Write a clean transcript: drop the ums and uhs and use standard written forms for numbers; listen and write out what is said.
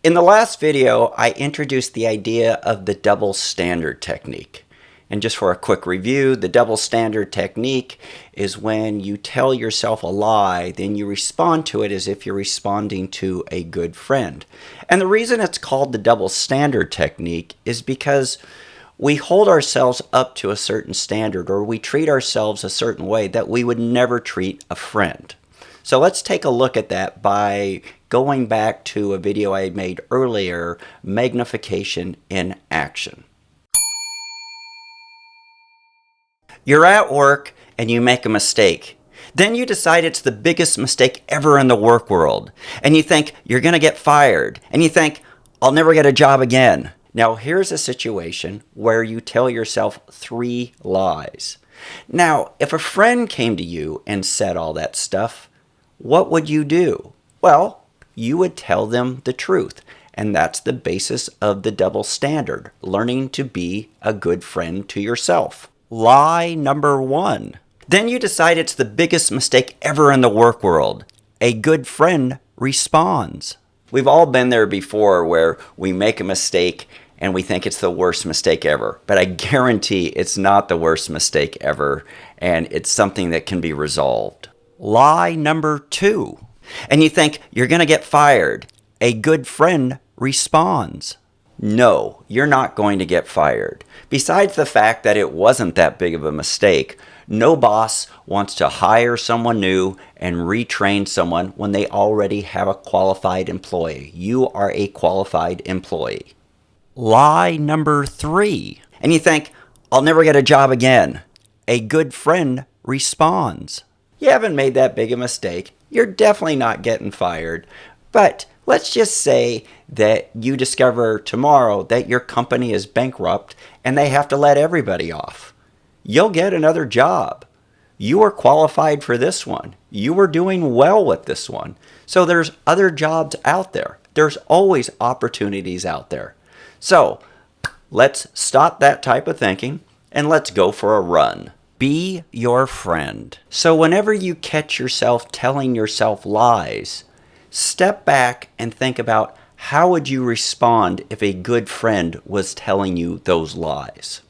In the last video, I introduced the idea of the double standard technique. And just for a quick review, the double standard technique is when you tell yourself a lie, then you respond to it as if you're responding to a good friend. And the reason it's called the double standard technique is because we hold ourselves up to a certain standard, or we treat ourselves a certain way that we would never treat a friend. So let's take a look at that by going back to a video I made earlier, magnification in action. You're at work and you make a mistake. Then you decide it's the biggest mistake ever in the work world. And you think you're going to get fired. And you think, I'll never get a job again. Now here's a situation where you tell yourself 3 lies. Now, if a friend came to you and said all that stuff, what would you do? Well, you would tell them the truth. And that's the basis of the double standard, learning to be a good friend to yourself. Lie number 1. Then you decide it's the biggest mistake ever in the work world. A good friend responds. We've all been there before where we make a mistake and we think it's the worst mistake ever. But I guarantee it's not the worst mistake ever, and it's something that can be resolved. Lie number 2. And you think you're going to get fired. A good friend responds. No, you're not going to get fired. Besides the fact that it wasn't that big of a mistake, no boss wants to hire someone new and retrain someone when they already have a qualified employee. You are a qualified employee. Lie number 3. And you think, I'll never get a job again. A good friend responds. You haven't made that big a mistake. You're definitely not getting fired. But let's just say that you discover tomorrow that your company is bankrupt and they have to let everybody off. You'll get another job. You are qualified for this one. You were doing well with this one. So there's other jobs out there. There's always opportunities out there. So let's stop that type of thinking and let's go for a run. Be your friend. So whenever you catch yourself telling yourself lies, step back and think about how would you respond if a good friend was telling you those lies.